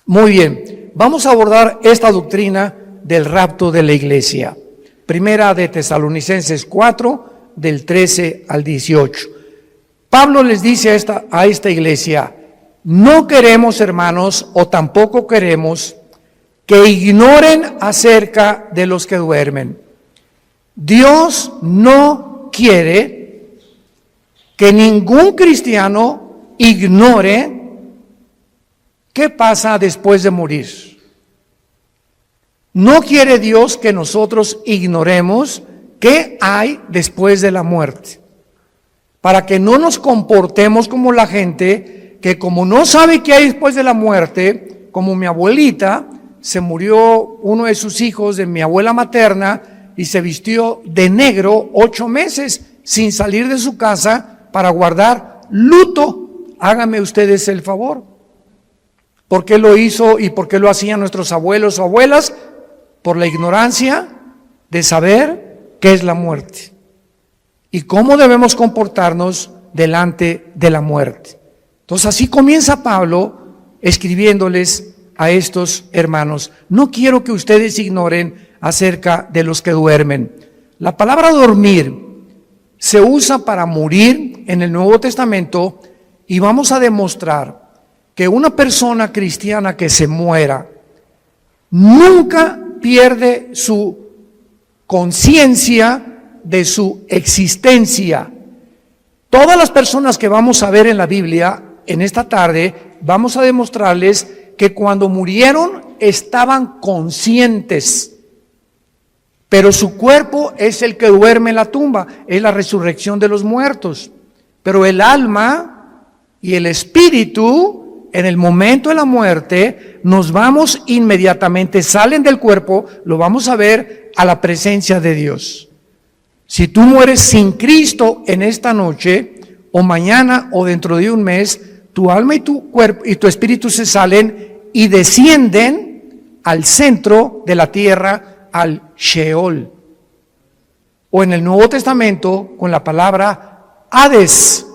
Muy bien, vamos a abordar esta doctrina del rapto de la iglesia. Primera de Tesalonicenses 4, del 13 al 18. Pablo les dice a esta iglesia: no queremos, hermanos, o tampoco queremos que ignoren acerca de los que duermen. Dios no quiere que ningún cristiano ignore qué pasa después de morir. No quiere Dios que nosotros ignoremos qué hay después de la muerte, para que no nos comportemos como la gente que, como no sabe qué hay después de la muerte, como mi abuelita, se murió uno de sus hijos de mi abuela materna y se vistió de negro 8 meses sin salir de su casa para guardar luto. Háganme ustedes el favor. ¿Por qué lo hizo y por qué lo hacían nuestros abuelos o abuelas? Por la ignorancia de saber qué es la muerte y cómo debemos comportarnos delante de la muerte. Entonces así comienza Pablo escribiéndoles a estos hermanos: no quiero que ustedes ignoren acerca de los que duermen. La palabra dormir se usa para morir en el Nuevo Testamento, y vamos a demostrar que una persona cristiana que se muera nunca pierde su conciencia de su existencia. Todas las personas que vamos a ver en la Biblia en esta tarde, vamos a demostrarles que cuando murieron estaban conscientes, pero su cuerpo es el que duerme en la tumba, es la resurrección de los muertos. Pero el alma y el espíritu, en el momento de la muerte, nos vamos inmediatamente, salen del cuerpo, lo vamos a ver, a la presencia de Dios. Si tú mueres sin Cristo en esta noche, o mañana, o dentro de un mes, tu alma y tu cuerpo y tu espíritu se salen y descienden al centro de la tierra, al Sheol. O en el Nuevo Testamento, con la palabra Hades,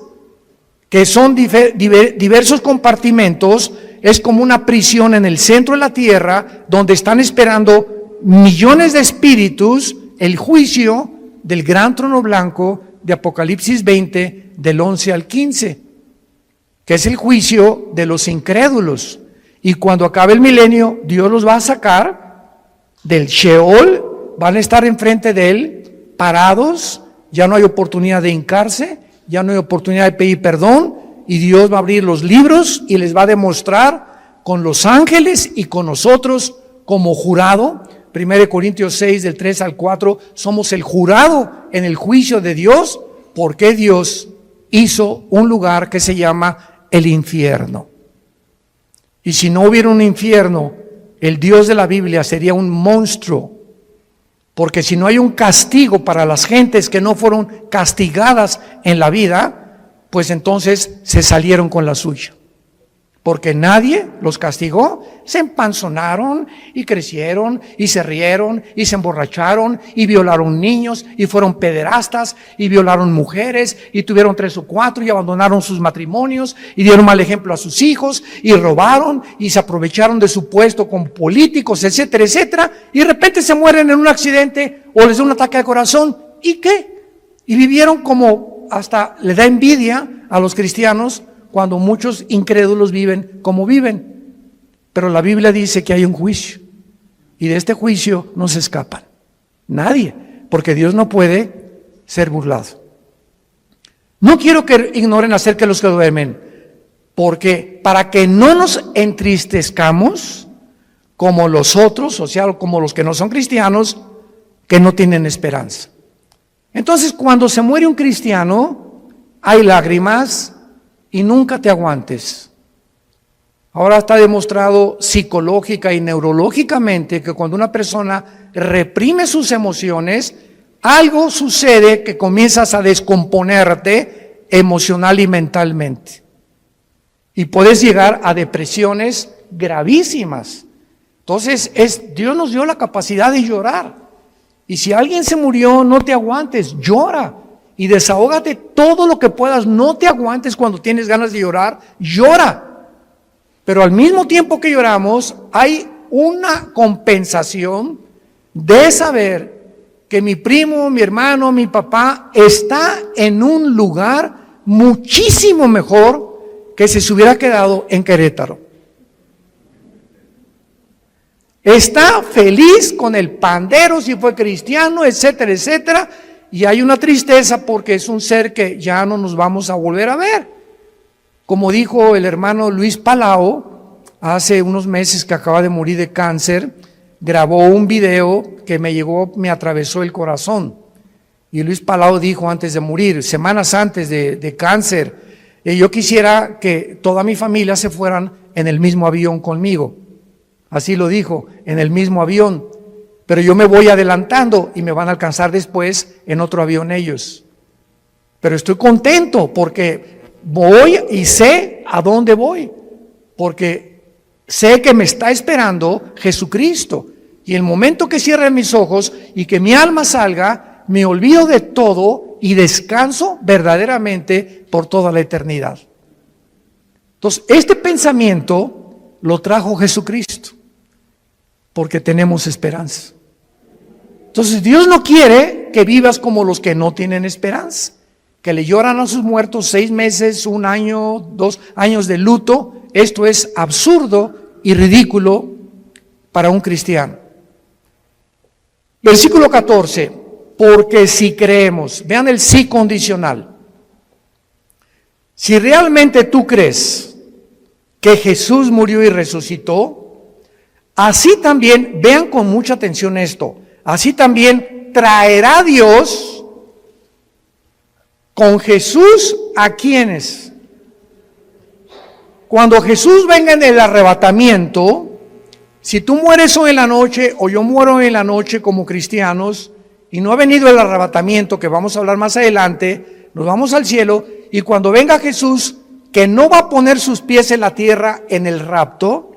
que son diversos compartimentos, es como una prisión en el centro de la tierra, donde están esperando millones de espíritus el juicio del gran trono blanco de Apocalipsis 20, del 11 al 15, que es el juicio de los incrédulos. Y cuando acabe el milenio, Dios los va a sacar del Sheol, van a estar enfrente de Él, parados, ya no hay oportunidad de hincarse, ya no hay oportunidad de pedir perdón, y Dios va a abrir los libros y les va a demostrar con los ángeles y con nosotros como jurado. 1 Corintios 6, del 3 al 4, somos el jurado en el juicio de Dios, porque Dios hizo un lugar que se llama el infierno. Y si no hubiera un infierno, el Dios de la Biblia sería un monstruo, porque si no hay un castigo para las gentes que no fueron castigadas en la vida, pues entonces se salieron con la suya. Porque nadie los castigó, se empanzonaron y crecieron y se rieron y se emborracharon y violaron niños y fueron pederastas y violaron mujeres y tuvieron 3 o 4 y abandonaron sus matrimonios y dieron mal ejemplo a sus hijos y robaron y se aprovecharon de su puesto como políticos, etcétera, etcétera, y de repente se mueren en un accidente o les da un ataque al corazón. ¿Y qué? Y vivieron como, hasta le da envidia a los cristianos cuando muchos incrédulos viven como viven. Pero la Biblia dice que hay un juicio, y de este juicio no se escapan nadie, porque Dios no puede ser burlado. No quiero que ignoren acerca de los que duermen, porque para que no nos entristezcamos como los otros, o sea, como los que no son cristianos, que no tienen esperanza. Entonces, cuando se muere un cristiano, hay lágrimas, y nunca te aguantes. Ahora está demostrado psicológica y neurológicamente que cuando una persona reprime sus emociones, algo sucede que comienzas a descomponerte emocional y mentalmente. Y puedes llegar a depresiones gravísimas. Entonces, Dios nos dio la capacidad de llorar. Y si alguien se murió, no te aguantes, llora. Y desahógate todo lo que puedas, no te aguantes cuando tienes ganas de llorar, llora. Pero al mismo tiempo que lloramos, hay una compensación de saber que mi primo, mi hermano, mi papá está en un lugar muchísimo mejor que si se hubiera quedado en Querétaro. Está feliz con el pandero si fue cristiano, etcétera, etcétera. Y hay una tristeza porque es un ser que ya no nos vamos a volver a ver. Como dijo el hermano Luis Palau, hace unos meses que acaba de morir de cáncer, grabó un video que me atravesó el corazón. Y Luis Palau dijo antes de morir, semanas antes de cáncer, yo quisiera que toda mi familia se fueran en el mismo avión conmigo. Así lo dijo, en el mismo avión. Pero yo me voy adelantando y me van a alcanzar después en otro avión ellos. Pero estoy contento porque voy y sé a dónde voy. Porque sé que me está esperando Jesucristo. Y el momento que cierre mis ojos y que mi alma salga, me olvido de todo y descanso verdaderamente por toda la eternidad. Entonces, este pensamiento lo trajo Jesucristo. Porque tenemos esperanza. Entonces Dios no quiere que vivas como los que no tienen esperanza, que le lloran a sus muertos 6 meses, 1 año, 2 años de luto. Esto es absurdo y ridículo para un cristiano. Versículo 14, porque si creemos, vean el sí condicional. Si realmente tú crees que Jesús murió y resucitó, así también, vean con mucha atención esto, así también traerá Dios con Jesús a quienes. Cuando Jesús venga en el arrebatamiento, si tú mueres hoy en la noche o yo muero hoy en la noche como cristianos y no ha venido el arrebatamiento, que vamos a hablar más adelante, nos vamos al cielo y cuando venga Jesús, que no va a poner sus pies en la tierra en el rapto,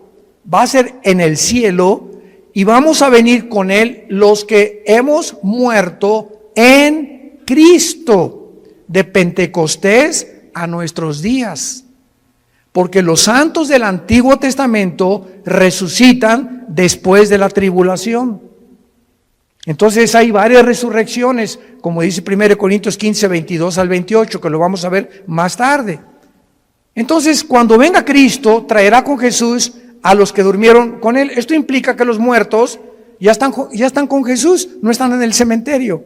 va a ser en el cielo y vamos a venir con Él los que hemos muerto en Cristo, de Pentecostés a nuestros días. Porque los santos del Antiguo Testamento resucitan después de la tribulación. Entonces hay varias resurrecciones, como dice 1 Corintios 15, 22 al 28, que lo vamos a ver más tarde. Entonces, cuando venga Cristo, traerá con Jesús a los que durmieron con Él. Esto implica que los muertos ya están con Jesús, no están en el cementerio.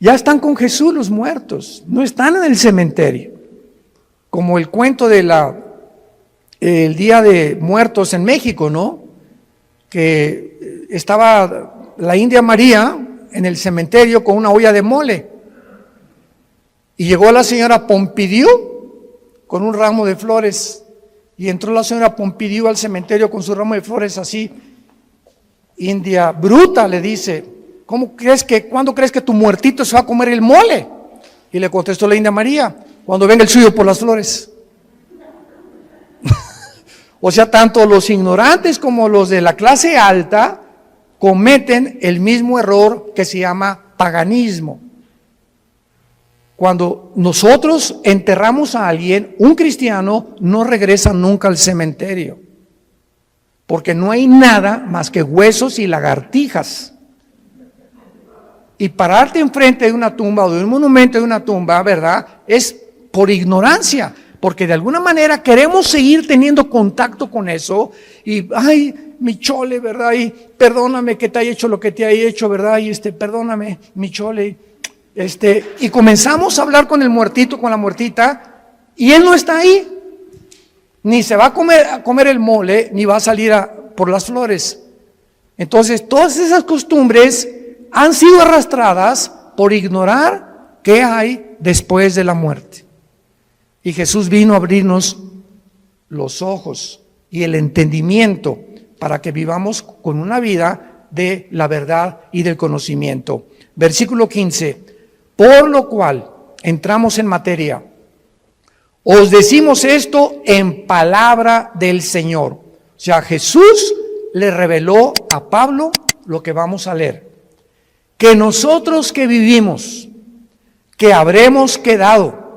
Ya están con Jesús los muertos, no están en el cementerio. Como el cuento de el Día de Muertos en México, ¿no? Que estaba la India María en el cementerio con una olla de mole. Y llegó la señora Pompidou con un ramo de flores. Y entró la señora Pompidou al cementerio con su ramo de flores así. India bruta, le dice, ¿cuándo crees que tu muertito se va a comer el mole? Y le contestó la India María, cuando venga el suyo por las flores. O sea, tanto los ignorantes como los de la clase alta cometen el mismo error que se llama paganismo. Cuando nosotros enterramos a alguien, un cristiano no regresa nunca al cementerio, porque no hay nada más que huesos y lagartijas. Y pararte enfrente de una tumba o de un monumento de una tumba, ¿verdad?, es por ignorancia, porque de alguna manera queremos seguir teniendo contacto con eso y, ay, mi chole, ¿verdad?, y perdóname que te haya hecho lo que te haya hecho, ¿verdad?, y perdóname, mi chole, y comenzamos a hablar con el muertito, con la muertita, y él no está ahí, ni se va a comer el mole, ni va a salir por las flores. Entonces, todas esas costumbres han sido arrastradas por ignorar qué hay después de la muerte. Y Jesús vino a abrirnos los ojos y el entendimiento para que vivamos con una vida de la verdad y del conocimiento. Versículo 15, por lo cual, entramos en materia, os decimos esto en palabra del Señor. O sea, Jesús le reveló a Pablo lo que vamos a leer. Que nosotros que vivimos, que habremos quedado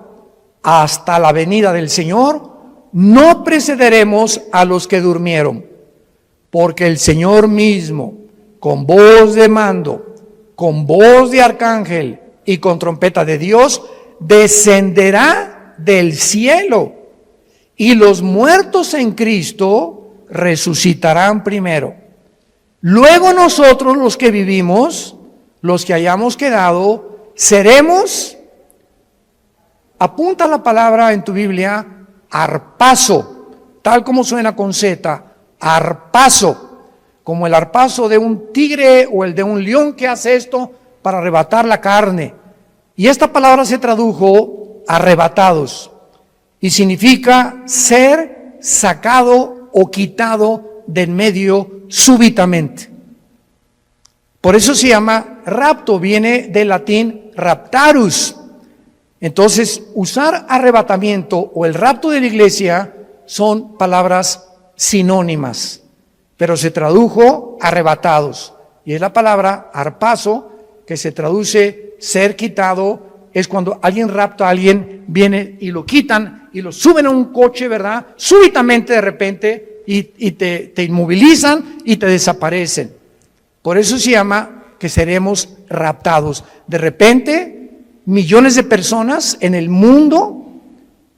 hasta la venida del Señor, no precederemos a los que durmieron, porque el Señor mismo, con voz de mando, con voz de arcángel y con trompeta de Dios, descenderá del cielo, y los muertos en Cristo resucitarán primero. Luego nosotros, los que vivimos, los que hayamos quedado, seremos, apunta la palabra en tu Biblia, arpazo, tal como suena con Z, arpazo, como el arpazo de un tigre o el de un león que hace esto para arrebatar la carne. Y esta palabra se tradujo arrebatados y significa ser sacado o quitado de en medio súbitamente. Por eso se llama rapto, viene del latín raptarus. Entonces, usar arrebatamiento o el rapto de la iglesia son palabras sinónimas, pero se tradujo arrebatados. Y es la palabra arpazo, que se traduce ser quitado, es cuando alguien rapta a alguien, viene y lo quitan y lo suben a un coche, ¿verdad? Súbitamente de repente y te inmovilizan y te desaparecen. Por eso se llama que seremos raptados. De repente, millones de personas en el mundo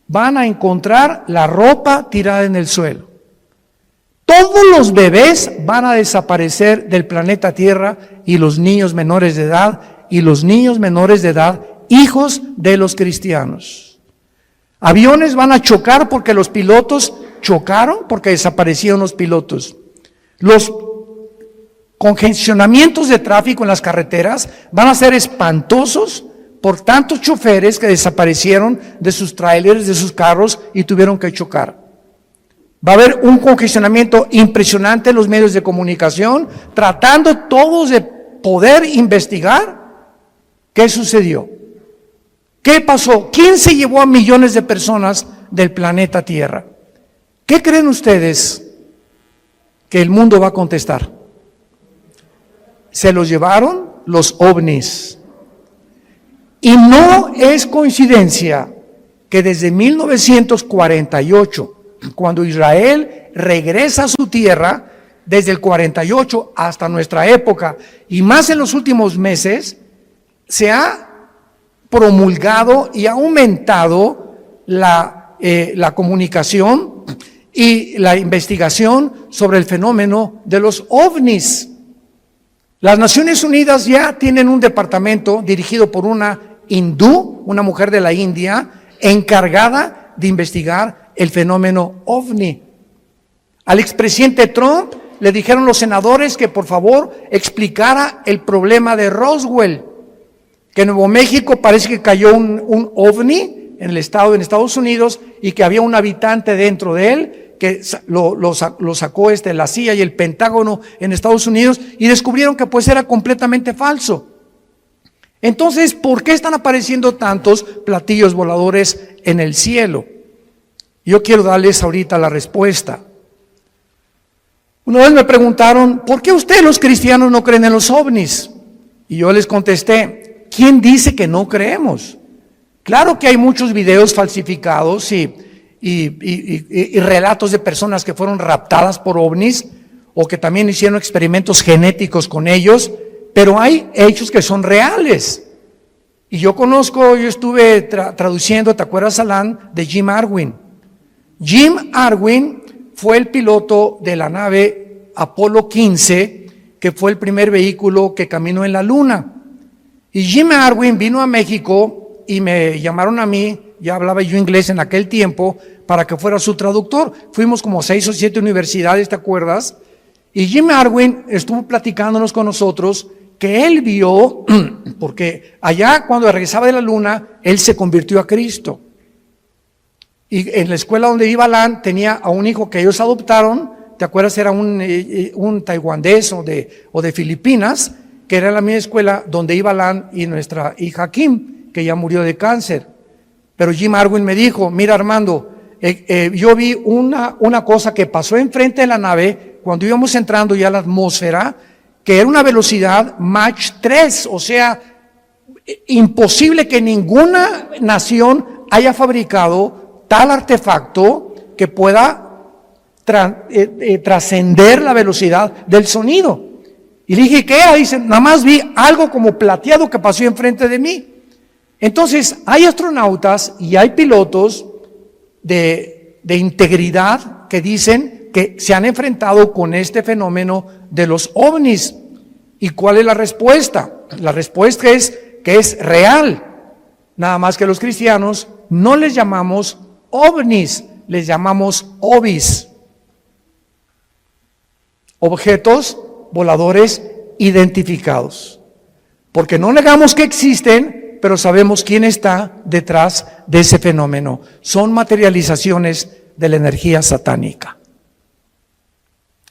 van a encontrar la ropa tirada en el suelo. Todos los bebés van a desaparecer del planeta Tierra y los niños menores de edad hijos de los cristianos. Aviones van a chocar porque los pilotos chocaron, porque desaparecieron los pilotos. Los congestionamientos de tráfico en las carreteras van a ser espantosos por tantos choferes que desaparecieron de sus trailers, de sus carros y tuvieron que chocar. Va a haber un congestionamiento impresionante en los medios de comunicación, tratando todos de poder investigar qué sucedió. ¿Qué pasó? ¿Quién se llevó a millones de personas del planeta Tierra? ¿Qué creen ustedes que el mundo va a contestar? Se los llevaron los ovnis. Y no es coincidencia que desde 1948, cuando Israel regresa a su tierra, desde el 48 hasta nuestra época, y más en los últimos meses, se ha promulgado y ha aumentado la comunicación y la investigación sobre el fenómeno de los ovnis. Las Naciones Unidas ya tienen un departamento dirigido por una hindú, una mujer de la India, encargada de investigar el fenómeno ovni. Al expresidente Trump le dijeron los senadores que por favor explicara el problema de Roswell, que en Nuevo México parece que cayó un ovni en Estados Unidos y que había un habitante dentro de él, que lo sacó la CIA y el Pentágono en Estados Unidos y descubrieron que pues era completamente falso. Entonces, ¿por qué están apareciendo tantos platillos voladores en el cielo? Yo quiero darles ahorita la respuesta. Una vez me preguntaron, ¿por qué ustedes los cristianos no creen en los ovnis? Y yo les contesté, ¿quién dice que no creemos? Claro que hay muchos videos falsificados y relatos de personas que fueron raptadas por ovnis o que también hicieron experimentos genéticos con ellos, pero hay hechos que son reales. Y yo estuve traduciendo, ¿te acuerdas, Alan? De Jim Arwin. Jim Arwin fue el piloto de la nave Apolo 15, que fue el primer vehículo que caminó en la luna. Y Jim Arwin vino a México y me llamaron a mí, ya hablaba yo inglés en aquel tiempo, para que fuera su traductor. Fuimos como 6 o 7 universidades, ¿te acuerdas? Y Jim Arwin estuvo platicándonos con nosotros que él vio, porque allá cuando regresaba de la luna, él se convirtió a Cristo. Y en la escuela donde iba Alan, tenía a un hijo que ellos adoptaron, ¿te acuerdas? Era un taiwanés o de Filipinas, que era la misma escuela donde iba Alan y nuestra hija Kim, que ya murió de cáncer. Pero Jim Arwin me dijo, mira Armando, yo vi una cosa que pasó enfrente de la nave cuando íbamos entrando ya a la atmósfera, que era una velocidad Mach 3, o sea, imposible que ninguna nación haya fabricado tal artefacto que pueda trascender la velocidad del sonido. Y le dije, ¿qué? Dice, nada más vi algo como plateado que pasó enfrente de mí. Entonces, hay astronautas y hay pilotos de integridad que dicen que se han enfrentado con este fenómeno de los ovnis. ¿Y cuál es la respuesta? La respuesta es que es real. Nada más que los cristianos no les llamamos ovnis, les llamamos ovis. Objetos voladores identificados. Porque no negamos que existen, pero sabemos quién está detrás de ese fenómeno. Son materializaciones de la energía satánica.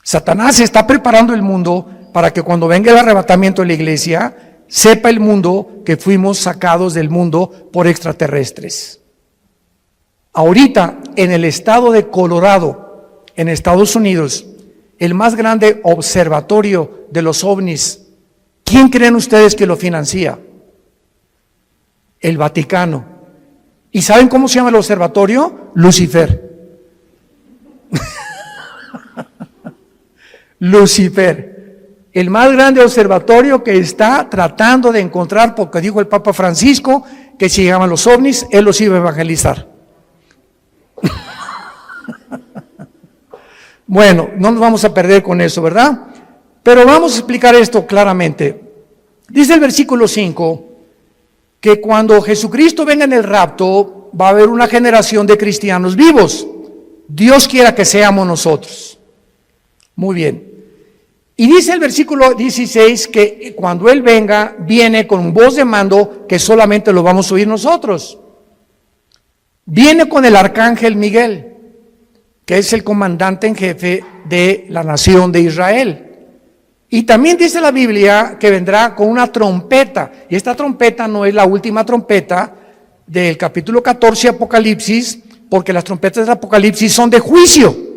Satanás está preparando el mundo para que cuando venga el arrebatamiento de la iglesia, sepa el mundo que fuimos sacados del mundo por extraterrestres. Ahorita, en el estado de Colorado, en Estados Unidos, el más grande observatorio de los ovnis, ¿quién creen ustedes que lo financia? El Vaticano. ¿Y saben cómo se llama el observatorio? Lucifer. Lucifer, el más grande observatorio que está tratando de encontrar, porque dijo el Papa Francisco, que si llegaban los ovnis, él los iba a evangelizar. Bueno, no nos vamos a perder con eso, ¿verdad? Pero vamos a explicar esto claramente. Dice el versículo 5, que cuando Jesucristo venga en el rapto, va a haber una generación de cristianos vivos. Dios quiera que seamos nosotros. Muy bien. Y dice el versículo 16 que cuando Él venga, viene con voz de mando que solamente lo vamos a oír nosotros. Viene con el arcángel Miguel, que es el comandante en jefe de la nación de Israel. Y también dice la Biblia que vendrá con una trompeta. Y esta trompeta no es la última trompeta del capítulo 14 de Apocalipsis, porque las trompetas del Apocalipsis son de juicio.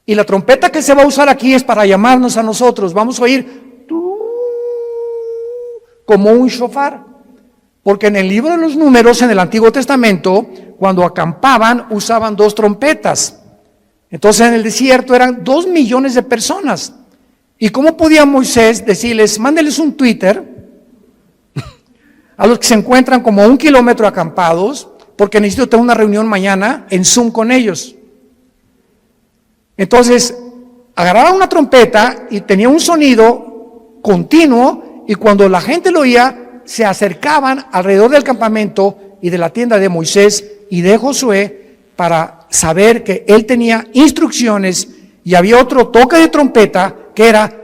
Y la trompeta que se va a usar aquí es para llamarnos a nosotros. Vamos a oír como un shofar. Porque en el libro de los Números, en el Antiguo Testamento, cuando acampaban, usaban 2 trompetas. Entonces en el desierto eran 2 millones de personas. ¿Y cómo podía Moisés decirles, mándeles un Twitter a los que se encuentran como a 1 kilómetro acampados, porque necesito tener una reunión mañana en Zoom con ellos? Entonces, agarraban una trompeta y tenía un sonido continuo, y cuando la gente lo oía, se acercaban alrededor del campamento y de la tienda de Moisés y de Josué para saber que él tenía instrucciones, y había otro toque de trompeta que era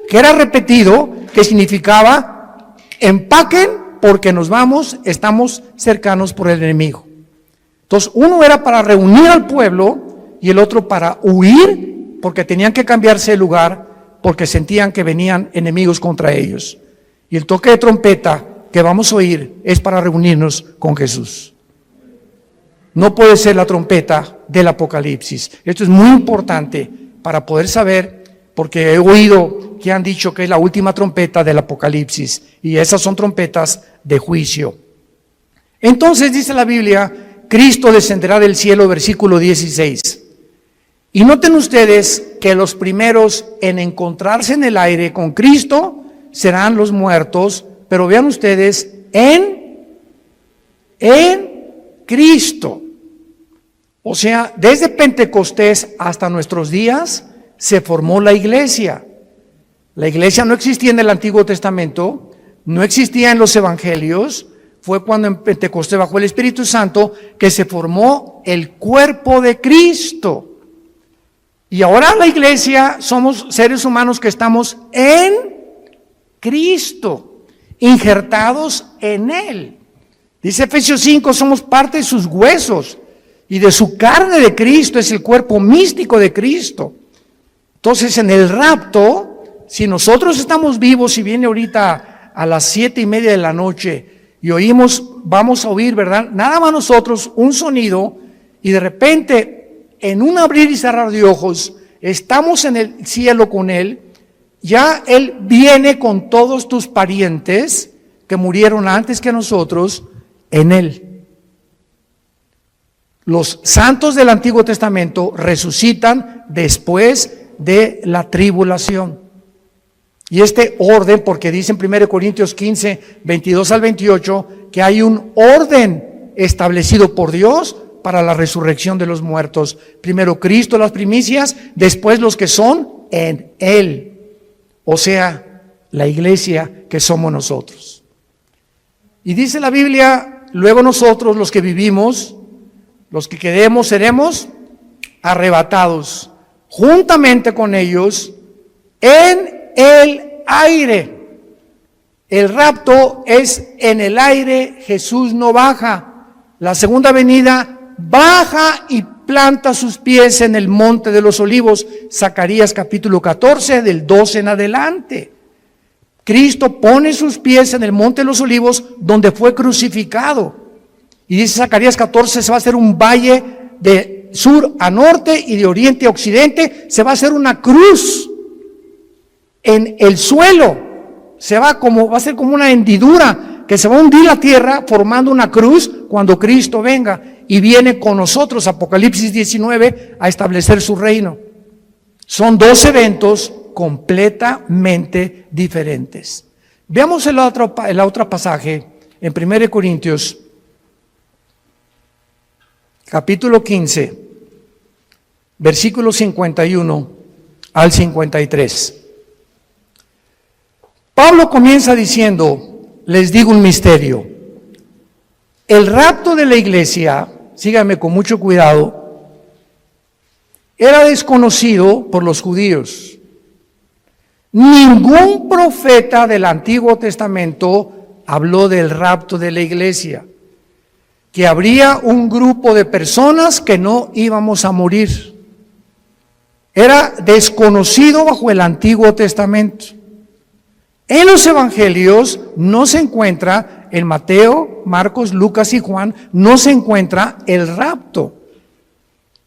que era repetido, que significaba empaquen porque nos vamos, estamos cercanos por el enemigo. Entonces, uno era para reunir al pueblo y el otro para huir, porque tenían que cambiarse de lugar, porque sentían que venían enemigos contra ellos. Y el toque de trompeta que vamos a oír es para reunirnos con Jesús. No puede ser la trompeta del Apocalipsis. Esto es muy importante para poder saber, porque he oído que han dicho que es la última trompeta del Apocalipsis, y esas son trompetas de juicio. Entonces dice la Biblia, Cristo descenderá del cielo, versículo 16. Y noten ustedes que los primeros en encontrarse en el aire con Cristo serán los muertos, pero vean ustedes, en Cristo. O sea, desde Pentecostés hasta nuestros días se formó la iglesia. La iglesia no existía en el Antiguo Testamento, no existía en los evangelios. Fue cuando en Pentecostés, bajo el Espíritu Santo, que se formó el cuerpo de Cristo. Y ahora la iglesia somos seres humanos que estamos en Cristo, injertados en Él. Dice Efesios 5, somos parte de sus huesos y de su carne de Cristo, es el cuerpo místico de Cristo. Entonces, en el rapto, si nosotros estamos vivos y viene ahorita a las 7:30 de la noche y oímos, vamos a oír, ¿verdad? Nada más nosotros, un sonido, y de repente, en un abrir y cerrar de ojos, estamos en el cielo con Él. Ya Él viene con todos tus parientes que murieron antes que nosotros en Él. Los santos del Antiguo Testamento resucitan después de la tribulación. Y este orden, porque dice en 1 Corintios 15, 22 al 28, que hay un orden establecido por Dios para la resurrección de los muertos. Primero Cristo, las primicias, después los que son en Él. O sea, la iglesia que somos nosotros. Y dice la Biblia, luego nosotros los que vivimos, los que quedemos, seremos arrebatados juntamente con ellos en el aire. El rapto es en el aire, Jesús no baja. La segunda venida baja y planta sus pies en el monte de los olivos. Zacarías capítulo 14, del 12 en adelante. Cristo pone sus pies en el monte de los olivos donde fue crucificado. Y dice Zacarías 14, se va a hacer un valle de sur a norte y de oriente a occidente. Se va a hacer una cruz en el suelo. Va a ser como una hendidura que se va a hundir la tierra formando una cruz cuando Cristo venga y viene con nosotros, Apocalipsis 19, a establecer su reino. Son dos eventos completamente diferentes. Veamos el otro pasaje en 1 Corintios, capítulo 15, versículos 51 al 53. Pablo comienza diciendo, les digo un misterio. El rapto de la iglesia, síganme con mucho cuidado, era desconocido por los judíos. Ningún profeta del Antiguo Testamento habló del rapto de la iglesia, que habría un grupo de personas que no íbamos a morir. Era desconocido bajo el Antiguo Testamento. En los evangelios no se encuentra, en Mateo, Marcos, Lucas y Juan, no se encuentra el rapto.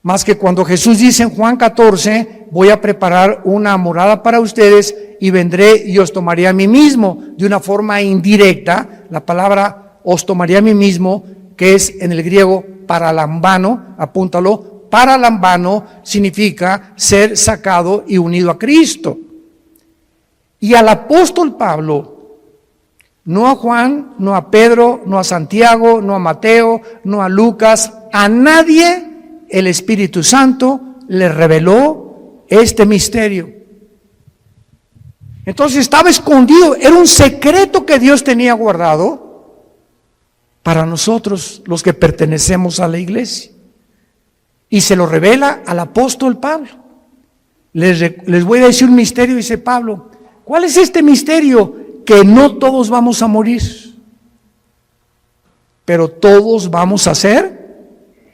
Más que cuando Jesús dice en Juan 14, voy a preparar una morada para ustedes y vendré y os tomaré a mí mismo. De una forma indirecta, la palabra os tomaré a mí mismo, que es en el griego paralambano, apúntalo, paralambano significa ser sacado y unido a Cristo. Y al apóstol Pablo, no a Juan, no a Pedro, no a Santiago, no a Mateo, no a Lucas, a nadie el Espíritu Santo le reveló este misterio. Entonces estaba escondido, era un secreto que Dios tenía guardado para nosotros, los que pertenecemos a la iglesia. Y se lo revela al apóstol Pablo. Les voy a decir un misterio, dice Pablo. ¿Cuál es este misterio? Que no todos vamos a morir, pero todos vamos a ser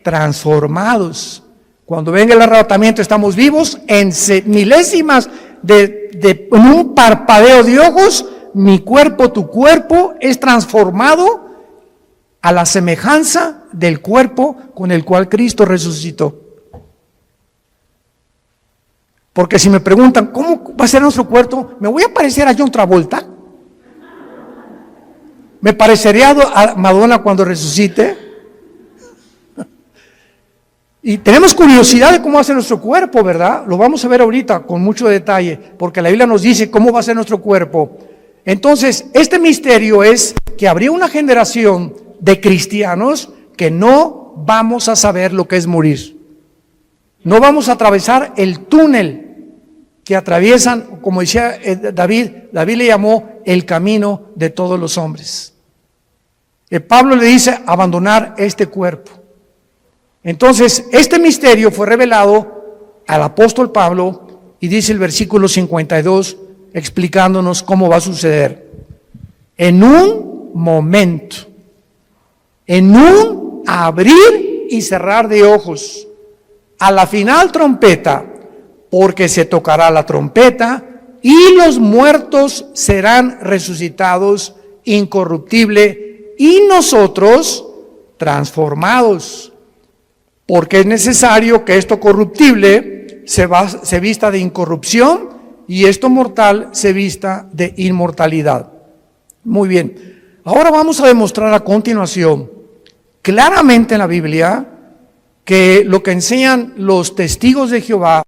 transformados. Cuando venga el arrebatamiento estamos vivos en milésimas en un parpadeo de ojos. Mi cuerpo, tu cuerpo es transformado a la semejanza del cuerpo con el cual Cristo resucitó. Porque si me preguntan, ¿cómo va a ser nuestro cuerpo? ¿Me voy a parecer a John Travolta? ¿Me parecería a Madonna cuando resucite? Y tenemos curiosidad de cómo va a ser nuestro cuerpo, ¿verdad? Lo vamos a ver ahorita con mucho detalle, porque la Biblia nos dice cómo va a ser nuestro cuerpo. Entonces, este misterio es que habría una generación de cristianos que no vamos a saber lo que es morir. No vamos a atravesar el túnel que atraviesan, como decía David le llamó el camino de todos los hombres. Pablo le dice abandonar este cuerpo. Entonces, este misterio fue revelado al apóstol Pablo y dice el versículo 52 explicándonos cómo va a suceder. En un momento, en un abrir y cerrar de ojos, a la final trompeta, porque se tocará la trompeta y los muertos serán resucitados incorruptible y nosotros transformados, porque es necesario que esto corruptible se vista de incorrupción y esto mortal se vista de inmortalidad. Muy bien, ahora vamos a demostrar a continuación claramente en la Biblia que lo que enseñan los testigos de Jehová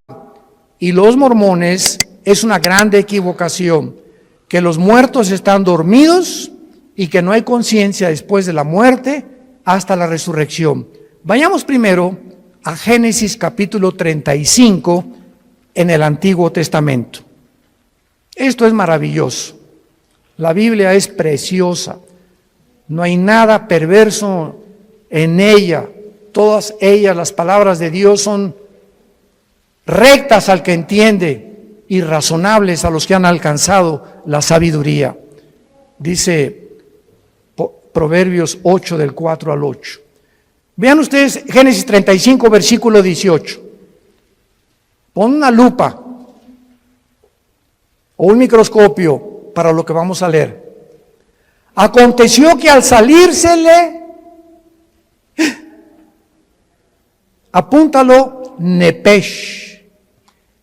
y los mormones es una grande equivocación, que los muertos están dormidos y que no hay conciencia después de la muerte hasta la resurrección. Vayamos primero a Génesis capítulo 35 en el Antiguo Testamento. Esto es maravilloso. La Biblia es preciosa. No hay nada perverso en ella. Todas ellas, las palabras de Dios, son rectas al que entiende y razonables a los que han alcanzado la sabiduría. Dice Proverbios 8 del 4 al 8. Vean ustedes Génesis 35 versículo 18. Pon una lupa o un microscopio para lo que vamos a leer. Aconteció que al salírsele, apúntalo, Nepesh.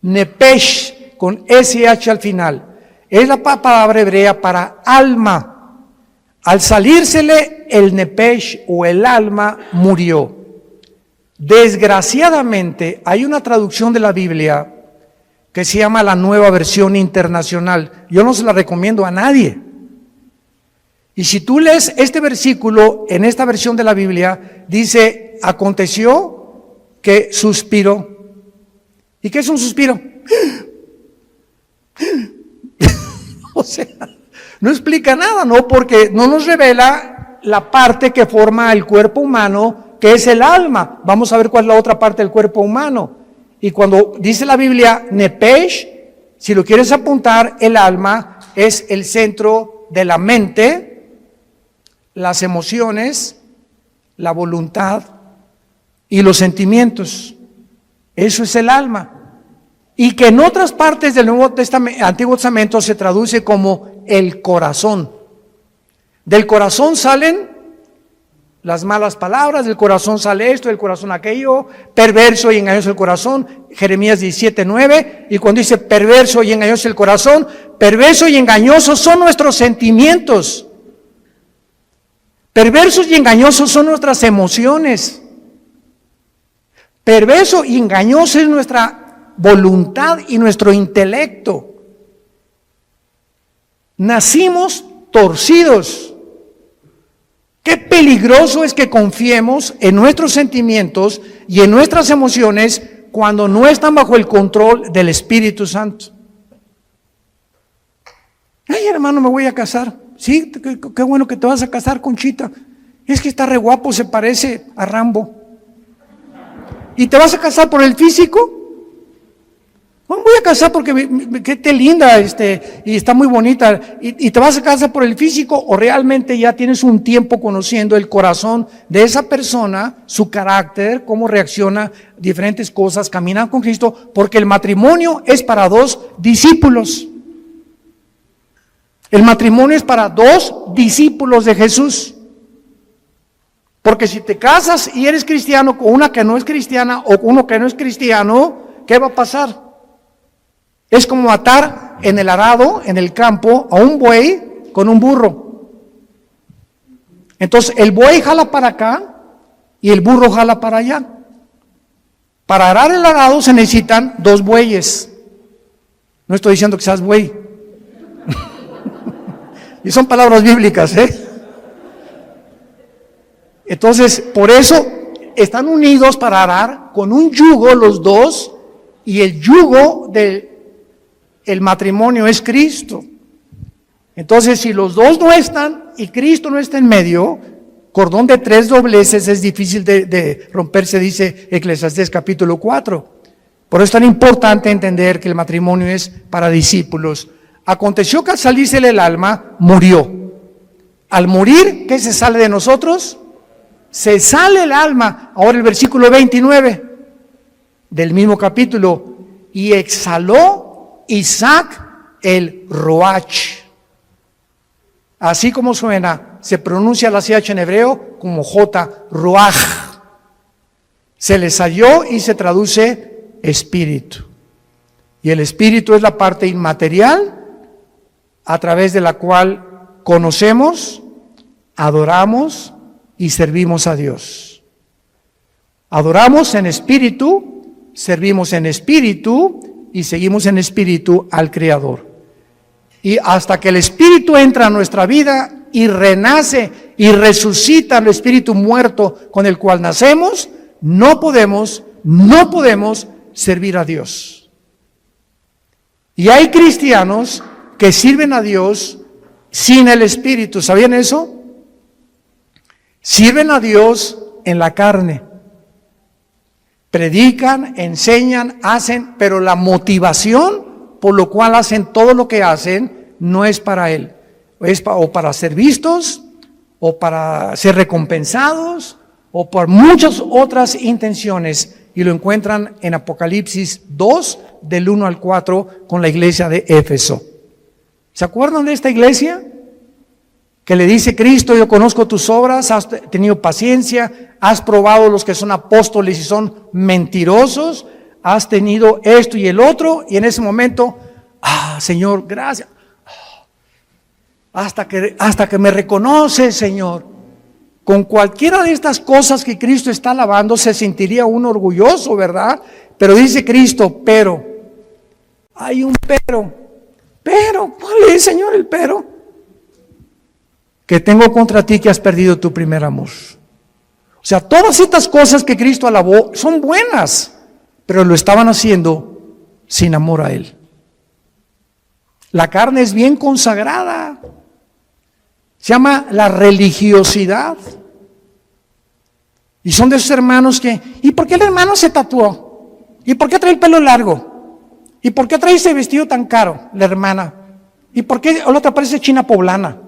Nepesh con SH al final. Es la palabra hebrea para alma. Al salírsele, el Nepesh o el alma murió. Desgraciadamente, hay una traducción de la Biblia que se llama la Nueva Versión Internacional. Yo no se la recomiendo a nadie. Y si tú lees este versículo en esta versión de la Biblia, dice, aconteció que suspiró. ¿Y qué es un suspiro? O sea, no explica nada, ¿no? Porque no nos revela la parte que forma el cuerpo humano, que es el alma. Vamos a ver cuál es la otra parte del cuerpo humano. Y cuando dice la Biblia Nepesh, si lo quieres apuntar, el alma es el centro de la mente, las emociones, la voluntad y los sentimientos. Eso es el alma. Y que en otras partes del Antiguo Testamento se traduce como el corazón. Del corazón salen las malas palabras, del corazón sale esto, del corazón aquello, perverso y engañoso el corazón, Jeremías 17:9, y cuando dice perverso y engañoso el corazón, perverso y engañosos son nuestros sentimientos. Perversos y engañosos son nuestras emociones. Perverso y engañoso es nuestra voluntad y nuestro intelecto. Nacimos torcidos. Qué peligroso es que confiemos en nuestros sentimientos y en nuestras emociones cuando no están bajo el control del Espíritu Santo. Ay, hermano, me voy a casar. Sí, qué bueno que te vas a casar, Conchita. Es que está re guapo, se parece a Rambo. ¿Y te vas a casar por el físico? No, voy a casar porque que te linda y está muy bonita. ¿Y te vas a casar por el físico o realmente ya tienes un tiempo conociendo el corazón de esa persona, su carácter, cómo reacciona a diferentes cosas, caminar con Cristo? Porque el matrimonio es para dos discípulos. El matrimonio es para dos discípulos de Jesús. Porque si te casas y eres cristiano con una que no es cristiana o uno que no es cristiano, ¿qué va a pasar? Es como atar en el arado, en el campo, a un buey con un burro. Entonces el buey jala para acá y el burro jala para allá. Para arar el arado se necesitan dos bueyes. No estoy diciendo que seas buey. Y son palabras bíblicas, ¿eh? Entonces, por eso están unidos para arar con un yugo los dos, y el yugo del matrimonio es Cristo. Entonces, si los dos no están y Cristo no está en medio, cordón de tres dobleces es difícil de romperse, dice Eclesiastés capítulo 4. Por eso es tan importante entender que el matrimonio es para discípulos. Aconteció que al salírsele el alma, murió. Al morir, ¿qué se sale de nosotros? Se sale el alma. Ahora el versículo 29 del mismo capítulo. Y exhaló Isaac el Roach. Así como suena, se pronuncia la CH en hebreo como J, Ruach. Se le salió y se traduce espíritu. Y el espíritu es la parte inmaterial a través de la cual conocemos, adoramos y servimos a Dios. Adoramos en espíritu, servimos en espíritu y seguimos en espíritu al Creador. Y hasta que el espíritu entra a nuestra vida y renace y resucita el espíritu muerto con el cual nacemos, no podemos servir a Dios. Y hay cristianos que sirven a Dios sin el espíritu. ¿Sabían eso? Sirven a Dios en la carne. Predican, enseñan, hacen, pero la motivación por lo cual hacen todo lo que hacen no es para Él. Es o para ser vistos, o para ser recompensados, o por muchas otras intenciones. Y lo encuentran en Apocalipsis 2, del 1 al 4, con la iglesia de Éfeso. ¿Se acuerdan de esta iglesia? Que le dice Cristo: yo conozco tus obras, has tenido paciencia, has probado los que son apóstoles y son mentirosos, has tenido esto y el otro, y en ese momento, Señor, gracias. Hasta que me reconoces, Señor. Con cualquiera de estas cosas que Cristo está alabando, se sentiría uno orgulloso, ¿verdad? Pero dice Cristo, pero, hay un pero, ¿cuál es, Señor, el pero? Que tengo contra ti que has perdido tu primer amor. O sea, todas estas cosas que Cristo alabó son buenas, pero lo estaban haciendo sin amor a Él. La carne es bien consagrada. Se llama la religiosidad. Y son de esos hermanos que, ¿y por qué el hermano se tatuó? ¿Y por qué trae el pelo largo? ¿Y por qué trae ese vestido tan caro, la hermana? ¿Y por qué la otra parece china poblana?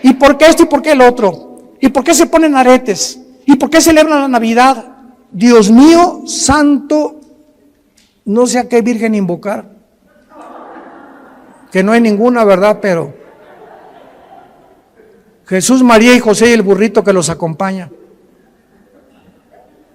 ¿Y por qué esto y por qué el otro? ¿Y por qué se ponen aretes? ¿Y por qué celebran la Navidad? Dios mío, santo, no sé a qué virgen invocar. Que no hay ninguna, ¿verdad? Pero Jesús, María y José y el burrito que los acompaña.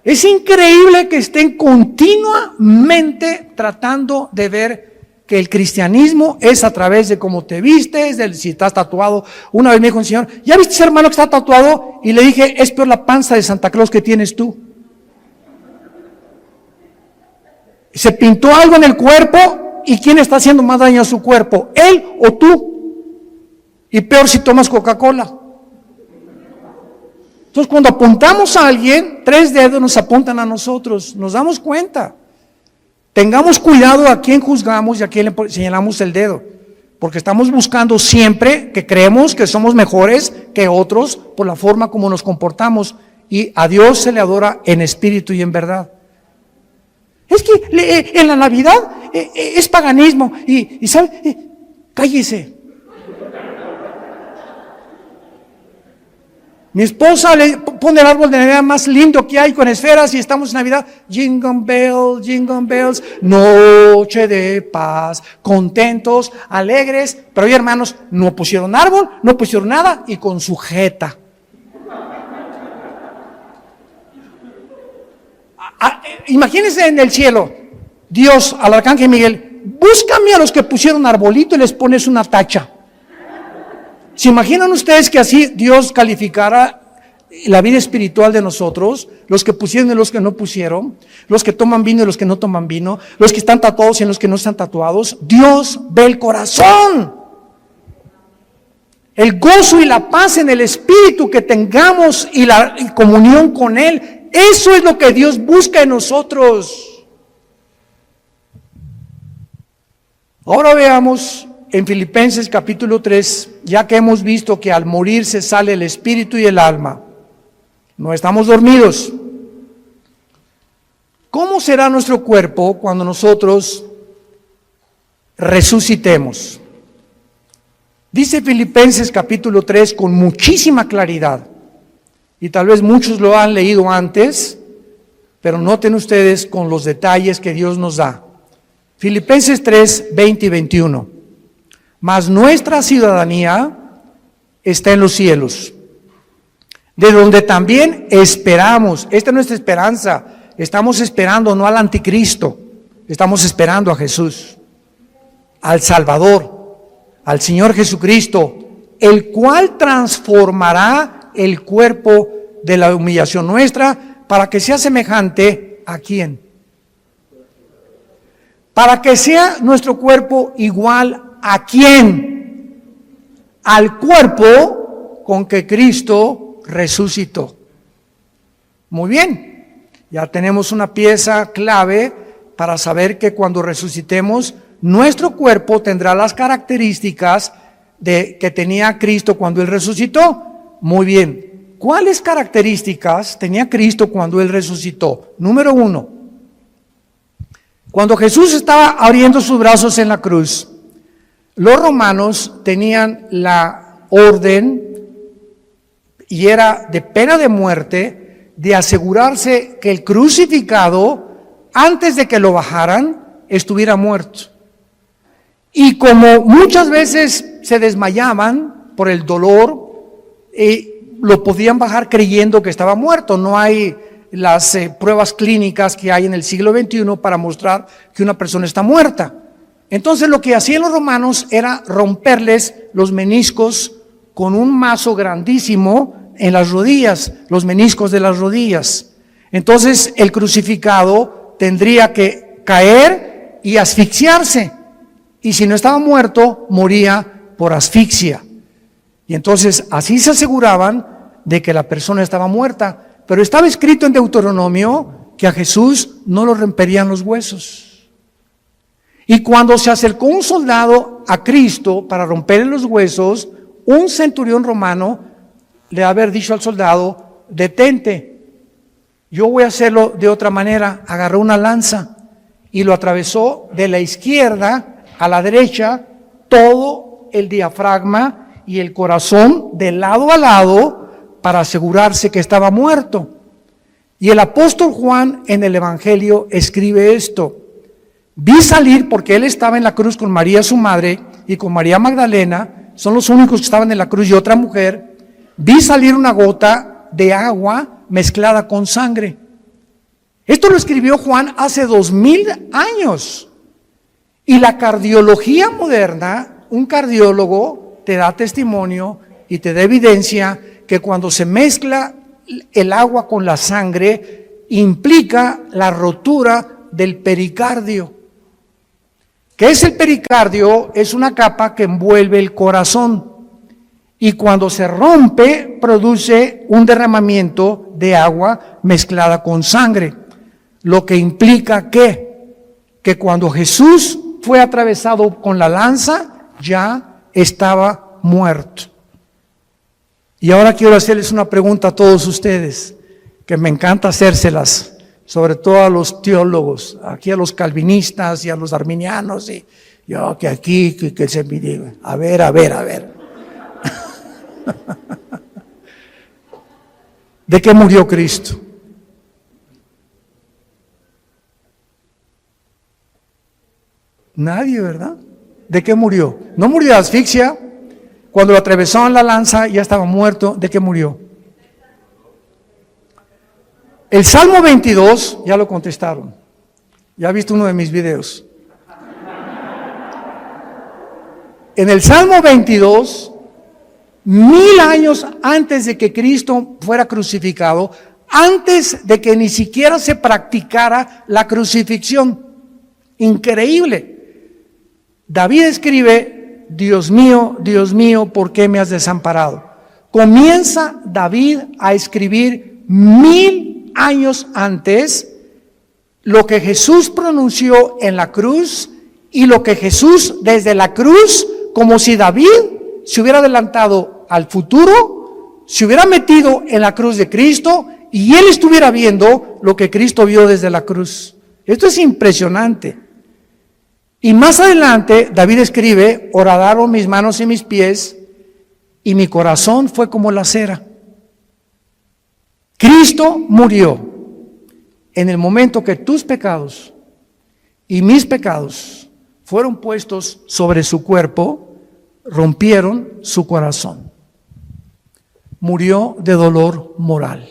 Es increíble que estén continuamente tratando de ver que el cristianismo es a través de cómo te vistes, de si estás tatuado. Una vez me dijo un señor: ¿ya viste ese hermano que está tatuado? Y le dije: es peor la panza de Santa Claus que tienes tú. Se pintó algo en el cuerpo, ¿y quién está haciendo más daño a su cuerpo? ¿Él o tú? Y peor si tomas Coca-Cola. Entonces, cuando apuntamos a alguien, 3 dedos nos apuntan a nosotros. Nos damos cuenta. Tengamos cuidado a quién juzgamos y a quién le señalamos el dedo, porque estamos buscando siempre que creemos que somos mejores que otros por la forma como nos comportamos, y a Dios se le adora en espíritu y en verdad. Es que en la Navidad es paganismo y ¿sabe? Cállese. Mi esposa le pone el árbol de Navidad más lindo que hay con esferas y estamos en Navidad. Jingle bells, noche de paz, contentos, alegres. Pero hoy, hermanos, no pusieron árbol, no pusieron nada y con sujeta. Imagínense en el cielo, Dios al arcángel Miguel: búscame a los que pusieron arbolito y les pones una tacha. ¿Se imaginan ustedes que así Dios calificara la vida espiritual de nosotros? Los que pusieron y los que no pusieron, los que toman vino y los que no toman vino, los que están tatuados y los que no están tatuados. Dios ve el corazón. El gozo y la paz en el espíritu que tengamos y la comunión con Él, eso es lo que Dios busca en nosotros. Ahora veamos en Filipenses capítulo 3, ya que hemos visto que al morir se sale el espíritu y el alma. No estamos dormidos. ¿Cómo será nuestro cuerpo cuando nosotros resucitemos? Dice Filipenses capítulo 3 con muchísima claridad, y tal vez muchos lo han leído antes, pero noten ustedes con los detalles que Dios nos da. Filipenses 3, 20 y 21. Mas nuestra ciudadanía está en los cielos, de donde también esperamos. Esta es nuestra esperanza. Estamos esperando no al anticristo, estamos esperando a Jesús, al Salvador, al Señor Jesucristo, el cual transformará el cuerpo de la humillación nuestra para que sea semejante ¿a quién? Para que sea nuestro cuerpo igual ¿a quién? Al cuerpo con que Cristo resucitó. Muy bien, ya tenemos una pieza clave para saber que cuando resucitemos, nuestro cuerpo tendrá las características que tenía Cristo cuando Él resucitó. Muy bien, ¿cuáles características tenía Cristo cuando Él resucitó? Número 1, cuando Jesús estaba abriendo sus brazos en la cruz, los romanos tenían la orden, y era de pena de muerte, de asegurarse que el crucificado, antes de que lo bajaran, estuviera muerto. Y como muchas veces se desmayaban por el dolor, lo podían bajar creyendo que estaba muerto. No hay las pruebas clínicas que hay en el siglo XXI para mostrar que una persona está muerta. Entonces lo que hacían los romanos era romperles los meniscos con un mazo grandísimo en las rodillas, los meniscos de las rodillas. Entonces el crucificado tendría que caer y asfixiarse, y si no estaba muerto, moría por asfixia. Y entonces así se aseguraban de que la persona estaba muerta. Pero estaba escrito en Deuteronomio que a Jesús no lo romperían los huesos. Y cuando se acercó un soldado a Cristo para romperle los huesos, un centurión romano le haber dicho al soldado: detente, yo voy a hacerlo de otra manera. Agarró una lanza y lo atravesó de la izquierda a la derecha, todo el diafragma y el corazón de lado a lado, para asegurarse que estaba muerto. Y el apóstol Juan en el Evangelio escribe esto: vi salir, porque él estaba en la cruz con María su madre y con María Magdalena, son los únicos que estaban en la cruz, y otra mujer. Vi salir una gota de agua mezclada con sangre. Esto lo escribió Juan hace 2000 años. Y la cardiología moderna, un cardiólogo te da testimonio y te da evidencia que cuando se mezcla el agua con la sangre, implica la rotura del pericardio. ¿Qué es el pericardio? Es una capa que envuelve el corazón. Y cuando se rompe, produce un derramamiento de agua mezclada con sangre. Lo que implica que cuando Jesús fue atravesado con la lanza, ya estaba muerto. Y ahora quiero hacerles una pregunta a todos ustedes, que me encanta hacérselas, sobre todo a los teólogos, aquí a los calvinistas y a los arminianos, y yo que aquí, que se me diga, a ver. ¿De qué murió Cristo? Nadie, ¿verdad? ¿De qué murió? No murió de asfixia. Cuando lo atravesaron la lanza ya estaba muerto. ¿De qué murió? El Salmo 22, ya lo contestaron. Ya ha visto uno de mis videos. En el Salmo 22, 1000 años antes de que Cristo fuera crucificado, antes de que ni siquiera se practicara la crucifixión. Increíble. David escribe: Dios mío, ¿por qué me has desamparado? Comienza David a escribir 1000 años antes lo que Jesús pronunció en la cruz, y lo que Jesús desde la cruz, como si David se hubiera adelantado al futuro, se hubiera metido en la cruz de Cristo y él estuviera viendo lo que Cristo vio desde la cruz. Esto es impresionante. Y más adelante David escribe: horadaron mis manos y mis pies, y mi corazón fue como la cera. Cristo murió en el momento que tus pecados y mis pecados fueron puestos sobre su cuerpo, rompieron su corazón. Murió de dolor moral.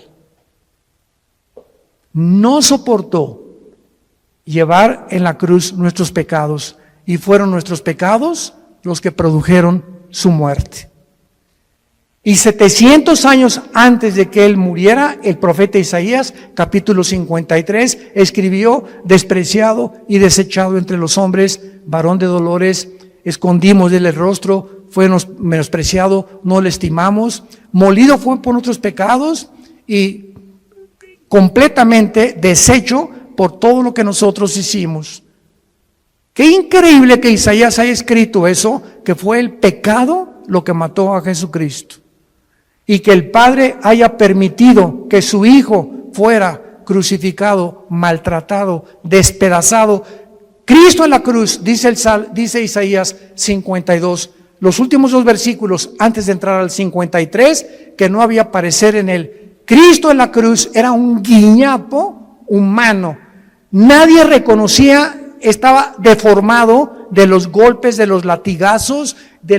No soportó llevar en la cruz nuestros pecados, y fueron nuestros pecados los que produjeron su muerte. Y 700 años antes de que él muriera, el profeta Isaías, capítulo 53, escribió: despreciado y desechado entre los hombres, varón de dolores, escondimos de él el rostro, fue menospreciado, no le estimamos, molido fue por nuestros pecados y completamente deshecho por todo lo que nosotros hicimos. Qué increíble que Isaías haya escrito eso, que fue el pecado lo que mató a Jesucristo. Y que el Padre haya permitido que su Hijo fuera crucificado, maltratado, despedazado. Cristo en la cruz, dice Isaías 52, los últimos 2 versículos antes de entrar al 53, que no había parecer en él. Cristo en la cruz era un guiñapo humano. Nadie reconocía, estaba deformado de los golpes, de los latigazos, de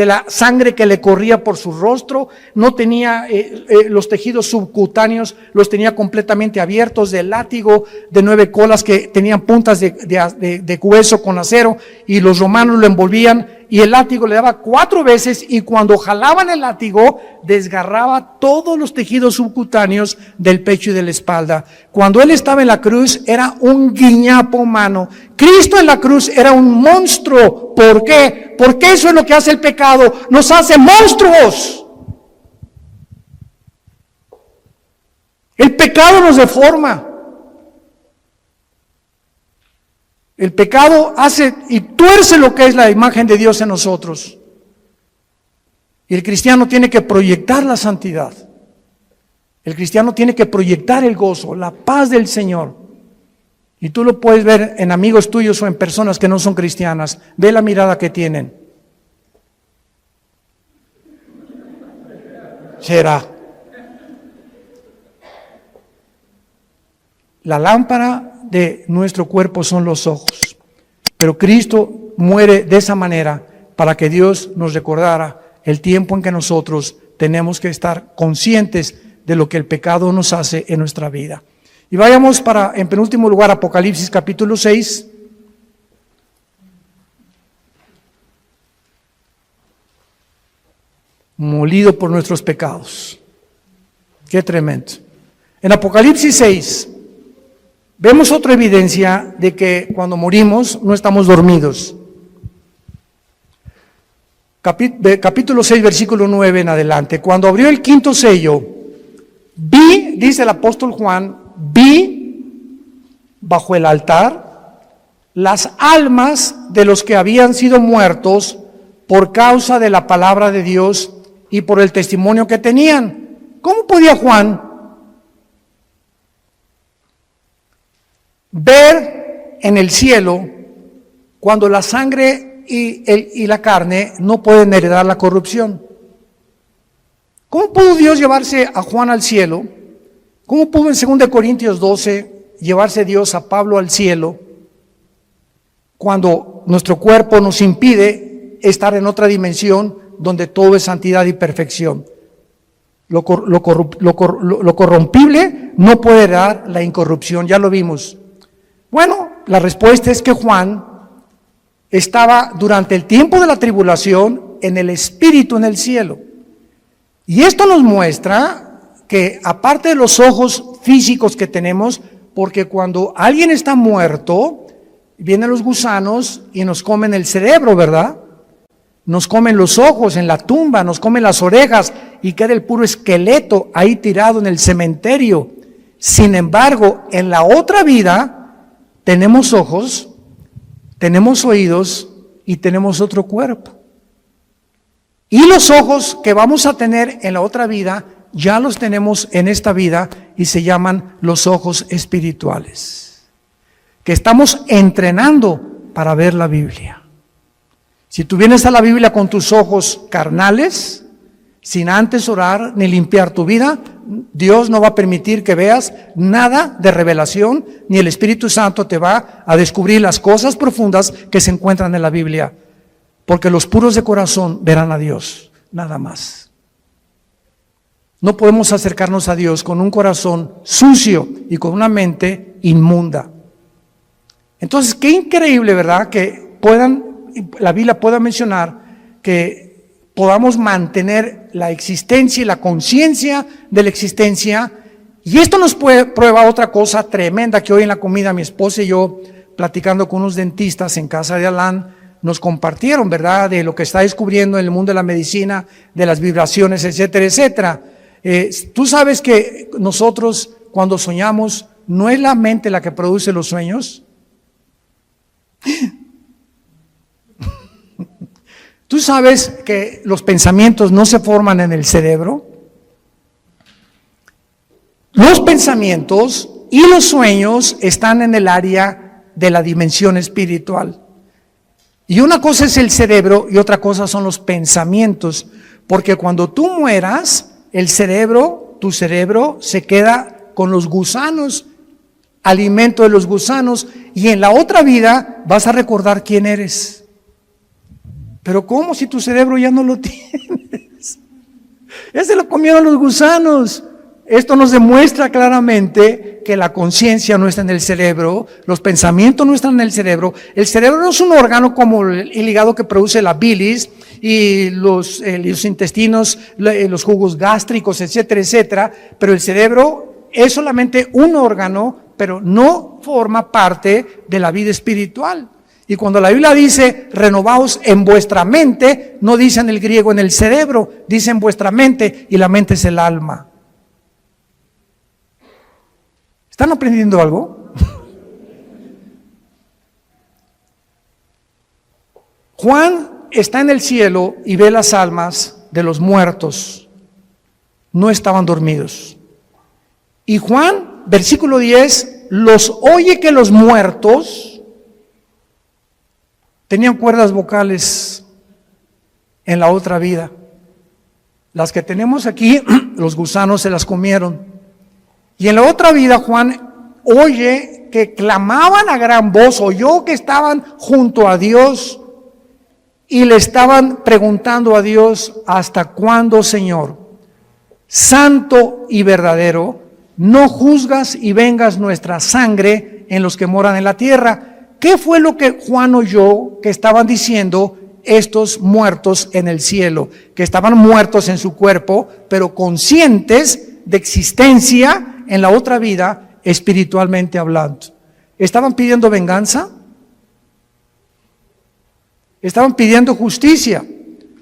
la sangre que le corría por su rostro. No tenía los tejidos subcutáneos, los tenía completamente abiertos, del látigo de 9 colas que tenían puntas de hueso con acero, y los romanos lo envolvían y el látigo le daba 4 veces, y cuando jalaban el látigo desgarraba todos los tejidos subcutáneos del pecho y de la espalda. Cuando él estaba en la cruz era un guiñapo humano. Cristo en la cruz era un monstruo. ¿Por qué? Porque eso es lo que hace el pecado, nos hace monstruos. El pecado nos deforma. El pecado hace y tuerce lo que es la imagen de Dios en nosotros. Y el cristiano tiene que proyectar la santidad. El cristiano tiene que proyectar el gozo, la paz del Señor. Y tú lo puedes ver en amigos tuyos o en personas que no son cristianas. Ve la mirada que tienen. Será. La lámpara de nuestro cuerpo son los ojos. Pero Cristo muere de esa manera para que Dios nos recordara el tiempo en que nosotros tenemos que estar conscientes de lo que el pecado nos hace en nuestra vida. Y vayamos en penúltimo lugar, Apocalipsis capítulo 6. Molido por nuestros pecados. Qué tremendo. En Apocalipsis 6 vemos otra evidencia de que cuando morimos no estamos dormidos. Capítulo 6, versículo 9 en adelante. Cuando abrió el 5º sello, vi, dice el apóstol Juan, vi bajo el altar las almas de los que habían sido muertos por causa de la palabra de Dios y por el testimonio que tenían. ¿Cómo podía Juan ver en el cielo cuando la sangre y la carne no pueden heredar la corrupción? ¿Cómo pudo Dios llevarse a Juan al cielo? ¿Cómo pudo en 2 Corintios 12 llevarse Dios a Pablo al cielo cuando nuestro cuerpo nos impide estar en otra dimensión donde todo es santidad y perfección? Lo corrompible no puede heredar la incorrupción, ya lo vimos. Bueno, la respuesta es que Juan estaba durante el tiempo de la tribulación en el Espíritu en el cielo. Y esto nos muestra que aparte de los ojos físicos que tenemos, porque cuando alguien está muerto, vienen los gusanos y nos comen el cerebro, ¿verdad? Nos comen los ojos en la tumba, nos comen las orejas y queda el puro esqueleto ahí tirado en el cementerio. Sin embargo, en la otra vida tenemos ojos, tenemos oídos y tenemos otro cuerpo. Y los ojos que vamos a tener en la otra vida, ya los tenemos en esta vida y se llaman los ojos espirituales, que estamos entrenando para ver la Biblia. Si tú vienes a la Biblia con tus ojos carnales, sin antes orar ni limpiar tu vida, Dios no va a permitir que veas nada de revelación, ni el Espíritu Santo te va a descubrir las cosas profundas que se encuentran en la Biblia, porque los puros de corazón verán a Dios, nada más. No podemos acercarnos a Dios con un corazón sucio y con una mente inmunda. Entonces, qué increíble, ¿verdad? Que la Biblia pueda mencionar que podamos mantener la existencia y la conciencia de la existencia. Y esto nos prueba otra cosa tremenda que hoy en la comida mi esposa y yo, platicando con unos dentistas en casa de Alán, nos compartieron, ¿verdad?, de lo que está descubriendo en el mundo de la medicina, de las vibraciones, etcétera, etcétera. Tú sabes que nosotros cuando soñamos, ¿no es la mente la que produce los sueños? ¿Tú sabes que los pensamientos no se forman en el cerebro? Los pensamientos y los sueños están en el área de la dimensión espiritual. Y una cosa es el cerebro y otra cosa son los pensamientos. Porque cuando tú mueras, tu cerebro se queda con los gusanos, alimento de los gusanos, y en la otra vida vas a recordar quién eres. Pero ¿cómo si tu cerebro ya no lo tienes? Ya se lo comieron los gusanos. Esto nos demuestra claramente que la conciencia no está en el cerebro, los pensamientos no están en el cerebro. El cerebro no es un órgano como el hígado que produce la bilis y los intestinos, los jugos gástricos, etcétera, etcétera. Pero el cerebro es solamente un órgano, pero no forma parte de la vida espiritual. Y cuando la Biblia dice, renovaos en vuestra mente, no dice en el griego en el cerebro, dice en vuestra mente, y la mente es el alma. ¿Están aprendiendo algo? Juan está en el cielo y ve las almas de los muertos. No estaban dormidos. Y Juan, versículo 10, los oye que los muertos tenían cuerdas vocales en la otra vida. Las que tenemos aquí, los gusanos se las comieron. Y en la otra vida, Juan oye que clamaban a gran voz, oyó que estaban junto a Dios y le estaban preguntando a Dios, ¿hasta cuándo, Señor, santo y verdadero, no juzgas y vengas nuestra sangre en los que moran en la tierra? ¿Qué fue lo que Juan oyó que estaban diciendo estos muertos en el cielo? Que estaban muertos en su cuerpo, pero conscientes de existencia en la otra vida, espiritualmente hablando. ¿Estaban pidiendo venganza? Estaban pidiendo justicia.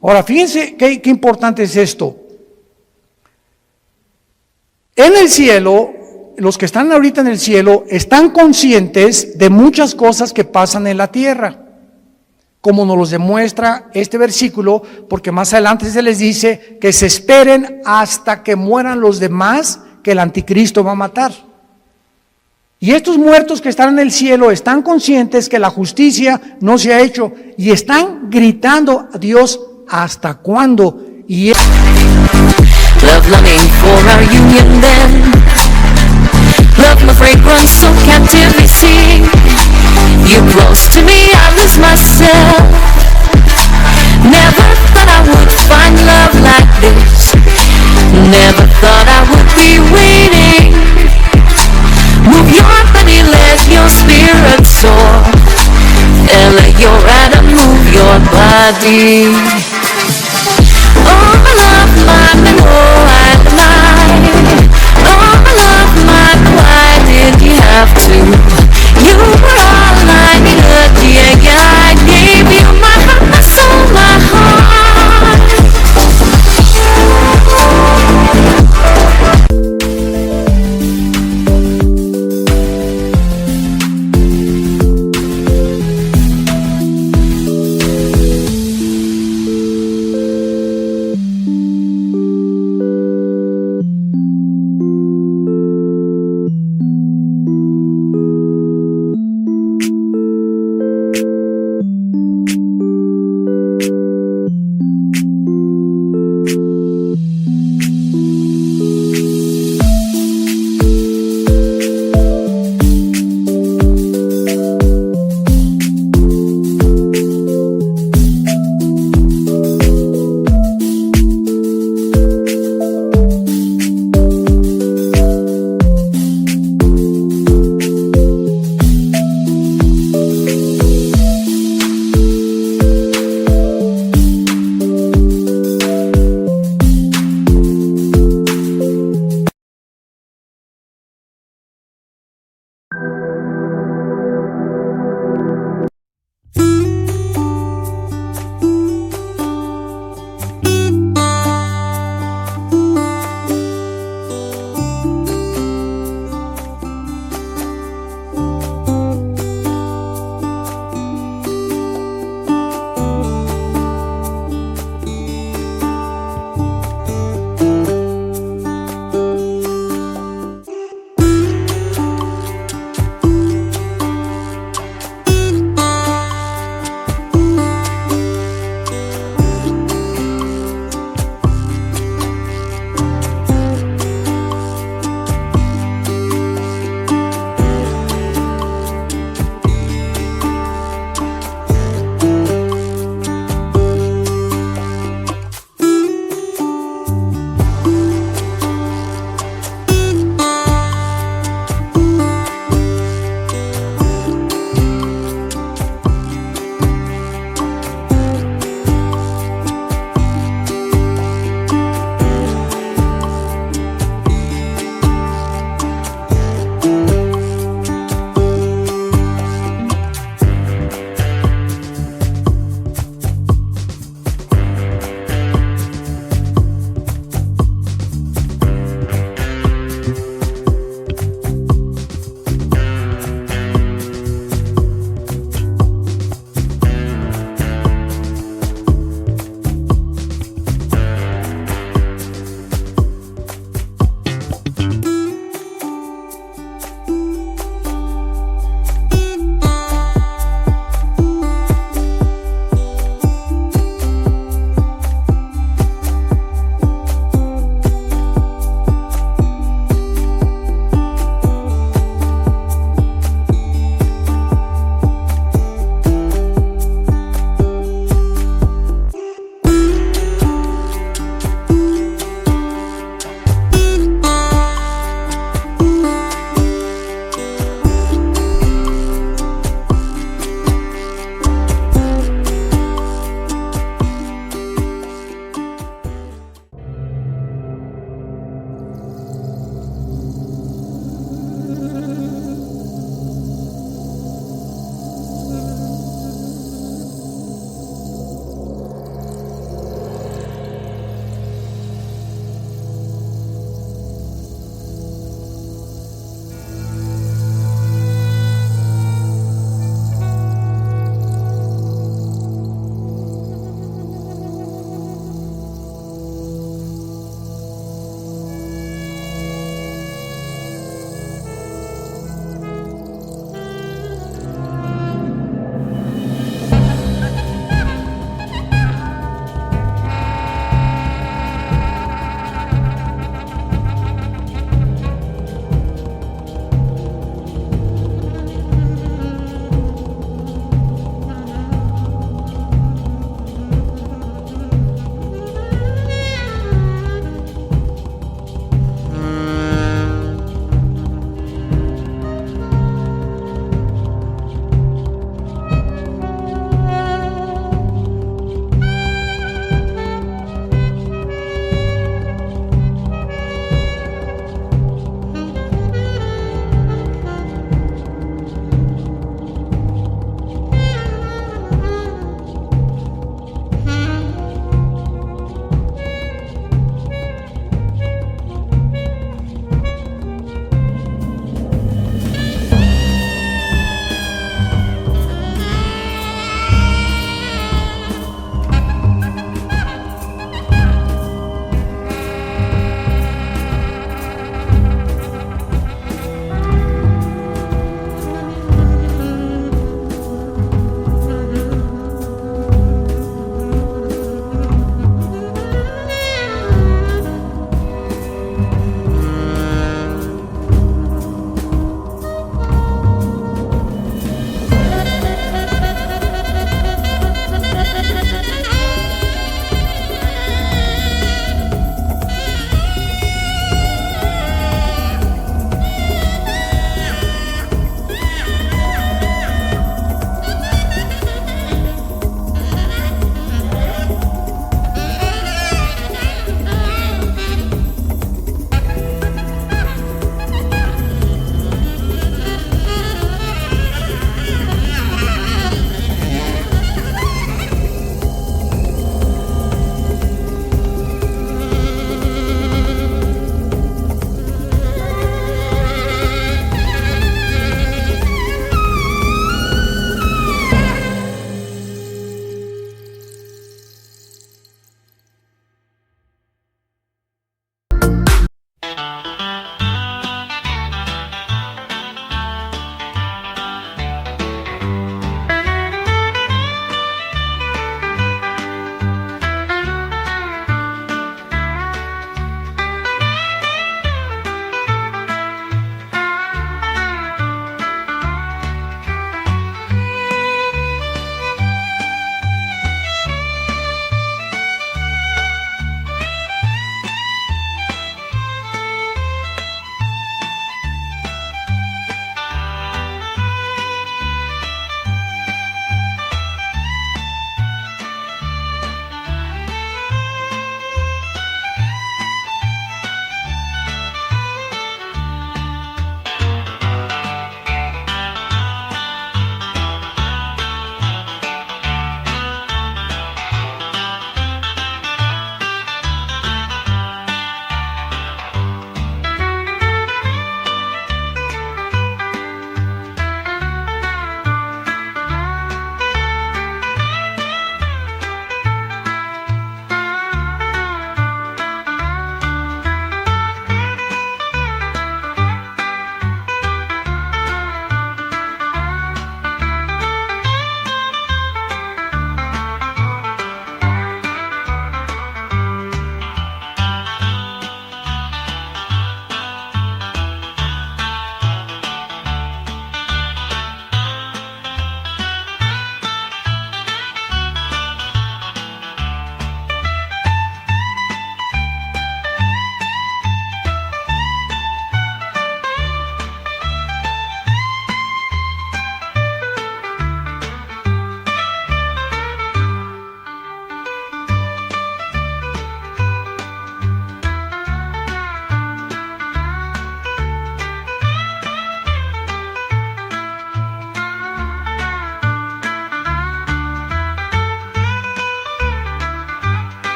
Ahora, fíjense qué importante es esto. En el cielo, los que están ahorita en el cielo están conscientes de muchas cosas que pasan en la tierra, como nos los demuestra este versículo, porque más adelante se les dice que se esperen hasta que mueran los demás que el anticristo va a matar. Y estos muertos que están en el cielo están conscientes que la justicia no se ha hecho y están gritando a Dios, ¿hasta cuándo? Y Love longing for our union then. Love my fragrance so captively sing. You close to me, I lose myself. Never thought I would find love like this. Never thought I would be waiting. Move your body, let your spirit soar. And let your Adam move your body.